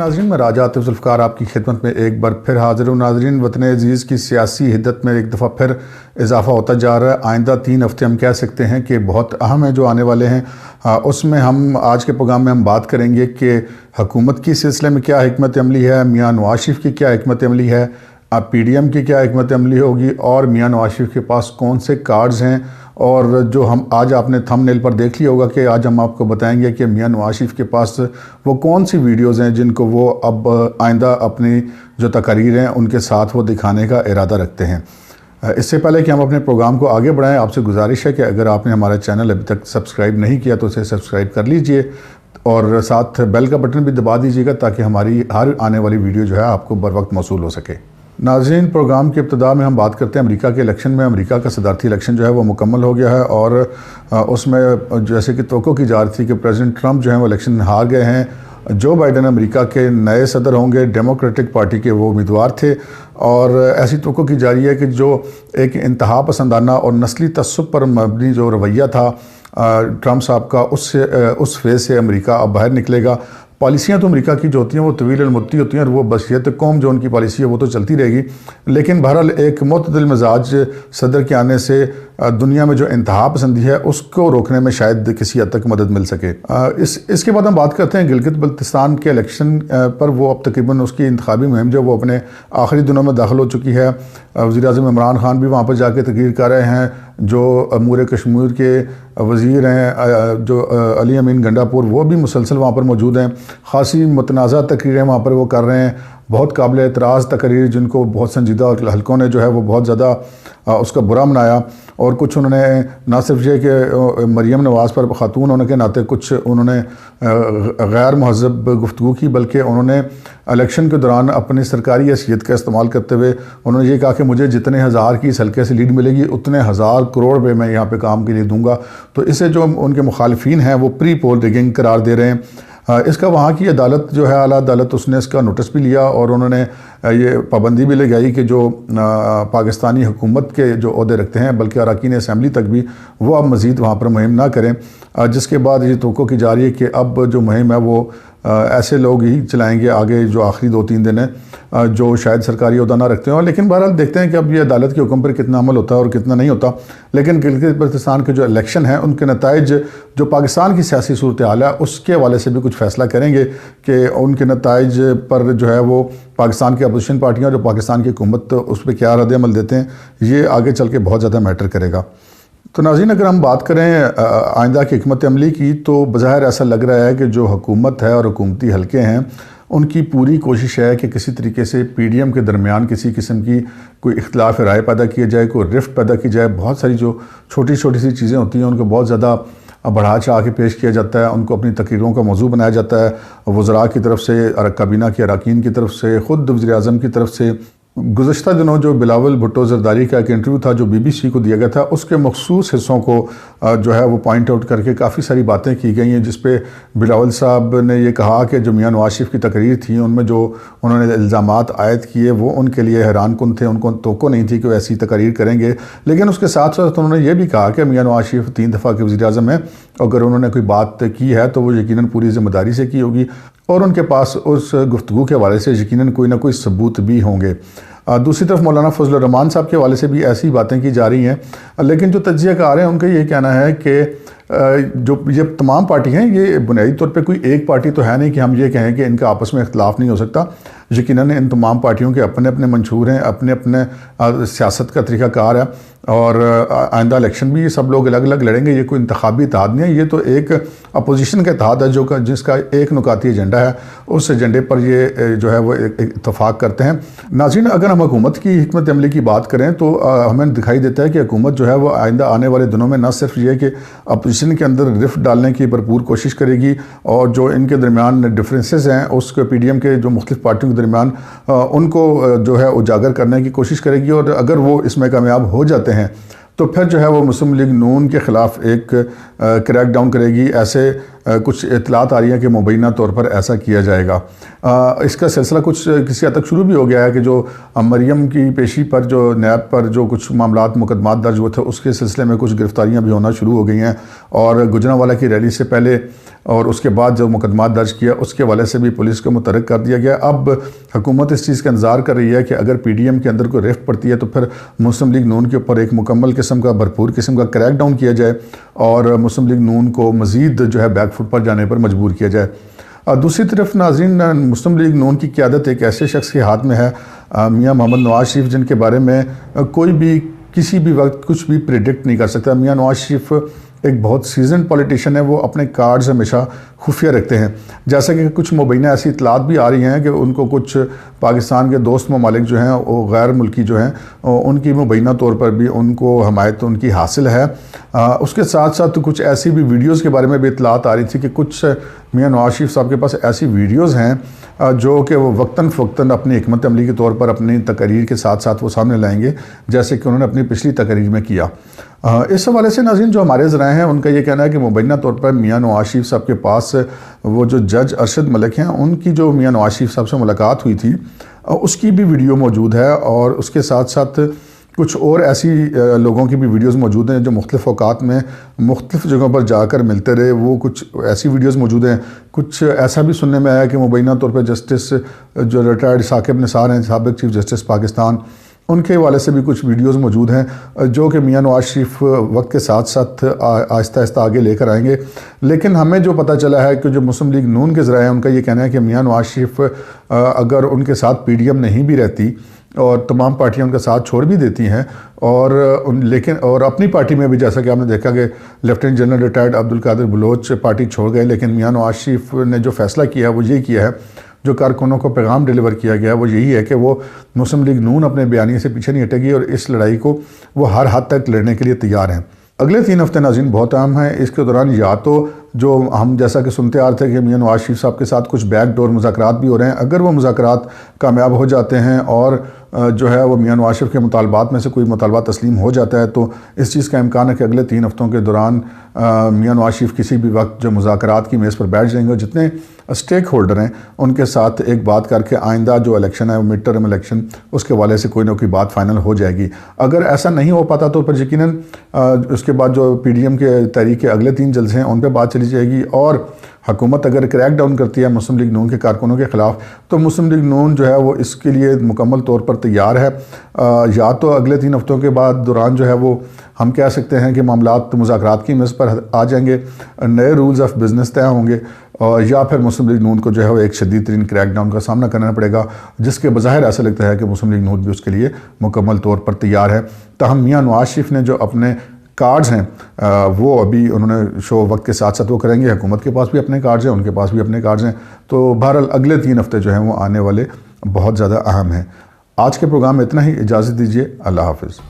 ناظرین، میں راجہ عاطف ذوالفقار آپ کی خدمت میں ایک بار پھر حاضر ہوں۔ ناظرین، وطن عزیز کی سیاسی حدت میں ایک دفعہ پھر اضافہ ہوتا جا رہا ہے۔ آئندہ 3 ہفتے ہم کہہ سکتے ہیں کہ بہت اہم ہیں جو آنے والے ہیں۔ اس میں ہم آج کے پروگرام میں ہم بات کریں گے کہ حکومت کی سلسلے میں کیا حکمت عملی ہے، میاں نواز شریف کی کیا حکمت عملی ہے، پی ڈی ایم کی کیا حکمت عملی ہوگی، اور میاں نواز شریف کے پاس کون سے کارڈز ہیں۔ اور جو ہم آج آپ نے تھم نیل پر دیکھ لیا ہوگا کہ آج ہم آپ کو بتائیں گے کہ میاں نواز شریف کے پاس وہ کون سی ویڈیوز ہیں جن کو وہ اب آئندہ اپنی جو تقاریر ہیں ان کے ساتھ وہ دکھانے کا ارادہ رکھتے ہیں۔ اس سے پہلے کہ ہم اپنے پروگرام کو آگے بڑھائیں، آپ سے گزارش ہے کہ اگر آپ نے ہمارا چینل ابھی تک سبسکرائب نہیں کیا تو اسے سبسکرائب کر لیجئے اور ساتھ بیل کا بٹن بھی دبا دیجیے گا تاکہ ہماری ہر آنے والی ویڈیو جو ہے آپ کو بر وقت موصول ہو سکے۔ ناظرین، پروگرام کی ابتدا میں ہم بات کرتے ہیں امریکہ کے الیکشن میں۔ امریکہ کا صدارتی الیکشن جو ہے وہ مکمل ہو گیا ہے اور اس میں جیسے کہ توقع کی جا رہی تھی کہ پریزیڈنٹ ٹرمپ جو ہیں وہ الیکشن ہار گئے ہیں۔ جو بائیڈن امریکہ کے نئے صدر ہوں گے، ڈیموکریٹک پارٹی کے وہ امیدوار تھے، اور ایسی توقع کی جا رہی ہے کہ جو ایک انتہا پسندانہ اور نسلی تعصب پر مبنی جو رویہ تھا ٹرمپ صاحب کا، اس فیز سے امریکہ اب باہر نکلے گا۔ پالیسیاں تو امریکہ کی جو ہوتی ہیں وہ طویل المدتی ہوتی ہیں اور وہ بشریت قوم جو ان کی پالیسی ہے وہ تو چلتی رہے گی، لیکن بہرحال ایک معتدل مزاج صدر کے آنے سے دنیا میں جو انتہا پسندی ہے اس کو روکنے میں شاید کسی حد تک مدد مل سکے۔ اس کے بعد ہم بات کرتے ہیں گلگت بلتستان کے الیکشن پر۔ وہ اب تقریباً اس کی انتخابی مہم جو وہ اپنے آخری دنوں میں داخل ہو چکی ہے۔ وزیر اعظم عمران خان بھی وہاں پر جا کے تقریر کر رہے ہیں۔ جو امور کشمیر کے وزیر ہیں جو علی امین گنڈاپور، وہ بھی مسلسل وہاں پر موجود ہیں۔ خاصی متنازع تقریریں وہاں پر وہ کر رہے ہیں، بہت قابل اعتراض تقریر جن کو بہت سنجیدہ حلقوں نے جو ہے وہ بہت زیادہ اس کا برا منایا۔ اور کچھ انہوں نے نہ صرف یہ کہ مریم نواز پر خاتون ہونے کے ناطے کچھ انہوں نے غیر مہذب گفتگو کی، بلکہ انہوں نے الیکشن کے دوران اپنی سرکاری حیثیت کا استعمال کرتے ہوئے انہوں نے یہ کہا کہ مجھے جتنے ہزار کی اس حلقے سے لیڈ ملے گی اتنے 1000 کروڑ روپے میں یہاں پہ کام کے لیے دوں گا۔ تو اسے جو ان کے مخالفین ہیں وہ پری پول ریگنگ قرار دے رہے ہیں۔ اس کا وہاں کی عدالت جو ہے اعلیٰ عدالت، اس نے اس کا نوٹس بھی لیا اور انہوں نے یہ پابندی بھی لگائی کہ جو پاکستانی حکومت کے جو عہدے رکھتے ہیں بلکہ اراکین اسمبلی تک بھی وہ اب مزید وہاں پر مہم نہ کریں، جس کے بعد یہ توقع کی جا رہی ہے کہ اب جو مہم ہے وہ ایسے لوگ ہی چلائیں گے آگے جو آخری 2-3 دن ہیں جو شاید سرکاری عہدہ نہ رکھتے ہوں۔ لیکن بہرحال دیکھتے ہیں کہ اب یہ عدالت کے حکم پر کتنا عمل ہوتا ہے اور کتنا نہیں ہوتا۔ لیکن گلگت بلتستان کے جو الیکشن ہیں ان کے نتائج جو پاکستان کی سیاسی صورتحال ہے اس کے حوالے سے بھی کچھ فیصلہ کریں گے کہ ان کے نتائج پر جو ہے وہ پاکستان کی اپوزیشن پارٹیاں جو پاکستان کی حکومت اس پہ کیا رد عمل دیتے ہیں، یہ آگے چل کے بہت زیادہ میٹر کرے گا۔ تو ناظرین، اگر ہم بات کریں آئندہ کی حکمت عملی کی تو بظاہر ایسا لگ رہا ہے کہ جو حکومت ہے اور حکومتی حلقے ہیں ان کی پوری کوشش ہے کہ کسی طریقے سے پی ڈی ایم کے درمیان کسی قسم کی کوئی اختلاف رائے پیدا کیا جائے، کوئی رفٹ پیدا کی جائے۔ بہت ساری جو چھوٹی چھوٹی سی چیزیں ہوتی ہیں ان کو بہت زیادہ بڑھا چڑھا کے پیش کیا جاتا ہے، ان کو اپنی تقریروں کا موضوع بنایا جاتا ہے، وزراء کی طرف سے، کابینہ کے اراکین کی طرف سے، خود وزیر اعظم کی طرف سے۔ گزشتہ دنوں جو بلاول بھٹو زرداری کا ایک انٹرویو تھا جو BBC کو دیا گیا تھا، اس کے مخصوص حصوں کو جو ہے وہ پوائنٹ آؤٹ کر کے کافی ساری باتیں کی گئی ہیں، جس پہ بلاول صاحب نے یہ کہا کہ جو میاں نواز شریف کی تقریر تھی ان میں جو انہوں نے الزامات عائد کیے وہ ان کے لیے حیران کن تھے، ان کو توقع نہیں تھی کہ وہ ایسی تقریر کریں گے۔ لیکن اس کے ساتھ ساتھ انہوں نے یہ بھی کہا کہ میاں نواز شریف 3 دفعہ کے وزیر اعظم ہیں، اگر انہوں نے کوئی بات کی ہے تو وہ یقیناً پوری ذمہ داری سے کی ہوگی اور ان کے پاس اس گفتگو کے حوالے سے یقیناً کوئی نہ کوئی ثبوت بھی ہوں گے۔ دوسری طرف مولانا فضل الرحمان صاحب کے حوالے سے بھی ایسی باتیں کی جا رہی ہیں، لیکن جو تجزیہ کار ہیں ان کا یہ کہنا ہے کہ جو یہ تمام پارٹی ہیں یہ بنیادی طور پہ کوئی ایک پارٹی تو ہے نہیں کہ ہم یہ کہیں کہ ان کا آپس میں اختلاف نہیں ہو سکتا۔ یقیناً ان تمام پارٹیوں کے اپنے اپنے منشور ہیں، اپنے اپنے سیاست کا طریقہ کار ہے، اور آئندہ الیکشن بھی یہ سب لوگ الگ الگ لڑیں گے۔ یہ کوئی انتخابی اتحاد نہیں ہے، یہ تو ایک اپوزیشن کا اتحاد ہے جس کا ایک نکاتی ایجنڈا ہے، اس ایجنڈے پر یہ جو ہے وہ اتفاق کرتے ہیں۔ ناظرین، اگر ہم حکومت کی حکمت عملی کی بات کریں تو ہمیں دکھائی دیتا ہے کہ حکومت جو ہے وہ آئندہ آنے والے دنوں میں نہ صرف یہ کہ اپوزیشن کے اندر رفٹ ڈالنے کی بھرپور کوشش کرے گی، اور جو ان کے درمیان ڈفرینسز ہیں اس کو پی ڈی ایم کے جو مختلف پارٹیوں کے درمیان ان کو جو ہے اجاگر کرنے کی کوشش کرے گی، اور اگر وہ اس میں کامیاب ہو جاتے ہیں تو پھر جو ہے وہ مسلم لیگ نون کے خلاف ایک کریک ڈاؤن کرے گی، ایسے کچھ اطلاعات آ رہی ہیں کہ مبینہ طور پر ایسا کیا جائے گا۔ اس کا سلسلہ کچھ کسی حد تک شروع بھی ہو گیا ہے کہ جو مریم کی پیشی پر جو نیب پر جو کچھ معاملات مقدمات درج ہوئے تھے اس کے سلسلے میں کچھ گرفتاریاں بھی ہونا شروع ہو گئی ہیں، اور گوجرانوالہ کی ریلی سے پہلے اور اس کے بعد جو مقدمات درج کیا اس کے حوالے سے بھی پولیس کو متحرک کر دیا گیا۔ اب حکومت اس چیز کا انتظار کر رہی ہے کہ اگر پی ڈی ایم کے اندر کوئی ریفٹ پڑتی ہے تو پھر مسلم لیگ نون کے اوپر ایک مکمل قسم کا بھرپور قسم کا کریک ڈاؤن کیا جائے اور مسلم لیگ نون کو مزید جو ہے بیک فٹ پر جانے پر مجبور کیا جائے۔ دوسری طرف ناظرین، مسلم لیگ نون کی قیادت ایک ایسے شخص کے ہاتھ میں ہے، میاں محمد نواز شریف، جن کے بارے میں کوئی بھی کسی بھی وقت کچھ بھی پریڈکٹ نہیں کر سکتا۔ میاں نواز شریف ایک بہت سیزنڈ پولیٹیشین ہے، وہ اپنے کارڈز ہمیشہ خفیہ رکھتے ہیں، جیسا کہ کچھ مبینہ ایسی اطلاعات بھی آ رہی ہیں کہ ان کو کچھ پاکستان کے دوست ممالک جو ہیں وہ غیر ملکی جو ہیں ان کی مبینہ طور پر بھی ان کو حمایت ان کی حاصل ہے۔ اس کے ساتھ ساتھ کچھ ایسی بھی ویڈیوز کے بارے میں بھی اطلاعات آ رہی تھی کہ کچھ میاں نواز شریف صاحب کے پاس ایسی ویڈیوز ہیں جو کہ وہ وقتاً فوقتاً اپنی حکمت عملی کے طور پر اپنی تقاریر کے ساتھ ساتھ وہ سامنے لائیں گے، جیسے کہ انہوں نے اپنی پچھلی تقاریر میں کیا۔ اس حوالے سے ناظرین جو ہمارے ذرائع ہیں ان کا یہ کہنا ہے کہ مبینہ طور پر میاں نواز شریف صاحب کے پاس وہ جو جج ارشد ملک ہیں ان کی جو میاں نواز شریف صاحب سے ملاقات ہوئی تھی اس کی بھی ویڈیو موجود ہے، اور اس کے ساتھ ساتھ کچھ اور ایسی لوگوں کی بھی ویڈیوز موجود ہیں جو مختلف اوقات میں مختلف جگہوں پر جا کر ملتے رہے، وہ کچھ ایسی ویڈیوز موجود ہیں۔ کچھ ایسا بھی سننے میں آیا کہ مبینہ طور پر جسٹس جو ریٹائرڈ ثاقب نثار ہیں، سابق چیف جسٹس پاکستان، ان کے حوالے سے بھی کچھ ویڈیوز موجود ہیں جو کہ میاں نواز شریف وقت کے ساتھ ساتھ آہستہ آہستہ آگے لے کر آئیں گے۔ لیکن ہمیں جو پتہ چلا ہے کہ جو مسلم لیگ نون کے ذرائع ہیں ان کا یہ کہنا ہے کہ میاں نواز شریف اگر ان کے ساتھ پی ڈی ایم نہیں بھی رہتی اور تمام پارٹیاں ان کا ساتھ چھوڑ بھی دیتی ہیں اور اپنی پارٹی میں بھی جیسا کہ آپ نے دیکھا کہ lieutenant general retired Abdul Qadir Baloch party چھوڑ گئے، لیکن میاں نواز شریف نے جو فیصلہ کیا ہے وہ یہی کیا ہے، جو کارکنوں کو پیغام ڈیلیور کیا گیا وہ یہی ہے کہ وہ مسلم لیگ نون اپنے بیانیے سے پیچھے نہیں ہٹے گی اور اس لڑائی کو وہ ہر حد تک لڑنے کے لیے تیار ہیں۔ اگلے 3 ہفتے ناظرین بہت اہم ہیں۔ اس کے دوران یا تو جو ہم جیسا کہ سنتے آ رہے تھے کہ میاں نواز شریف صاحب کے ساتھ کچھ بیک ڈور مذاکرات بھی ہو رہے ہیں، اگر وہ مذاکرات کامیاب ہو جاتے ہیں اور جو ہے وہ میاں نواز شریف کے مطالبات میں سے کوئی مطالبہ تسلیم ہو جاتا ہے تو اس چیز کا امکان ہے کہ اگلے 3 ہفتوں کے دوران میاں نواز شریف کسی بھی وقت جو مذاکرات کی میز پر بیٹھ جائیں گے اور جتنے اسٹیک ہولڈر ہیں ان کے ساتھ ایک بات کر کے آئندہ جو الیکشن ہے وہ مڈ ٹرم الیکشن اس کے حوالے سے کوئی نہ کوئی بات فائنل ہو جائے گی۔ اگر ایسا نہیں ہو پاتا تو پھر یقیناً اس کے بعد جو پی ڈی ایم کے تحریک کے اگلے 3 جلسے ہیں ان پہ بات چلی جائے گی، اور حکومت اگر کریک ڈاؤن کرتی ہے مسلم لیگ نون کے کارکنوں کے خلاف تو مسلم لیگ نون جو ہے وہ اس کے لیے مکمل طور پر تیار ہے۔ یا تو اگلے 3 ہفتوں کے بعد دوران جو ہے وہ ہم کہہ سکتے ہیں کہ معاملات مذاکرات کی میز پر آ جائیں گے، نئے رولز آف بزنس طے ہوں گے، یا پھر مسلم لیگ نون کو جو ہے وہ ایک شدید ترین کریک ڈاؤن کا سامنا کرنا پڑے گا، جس کے بظاہر ایسا لگتا ہے کہ مسلم لیگ نون بھی اس کے لیے مکمل طور پر تیار ہے۔ تاہم میاں نواز شریف نے جو اپنے کارڈز ہیں وہ ابھی انہوں نے شو وقت کے ساتھ ساتھ وہ کریں گے، حکومت کے پاس بھی اپنے کارڈز ہیں، ان کے پاس بھی اپنے کارڈز ہیں، تو بہرحال اگلے 3 ہفتے جو ہیں وہ آنے والے بہت زیادہ اہم ہیں۔ آج کے پروگرام میں اتنا ہی، اجازت دیجیے، اللہ حافظ۔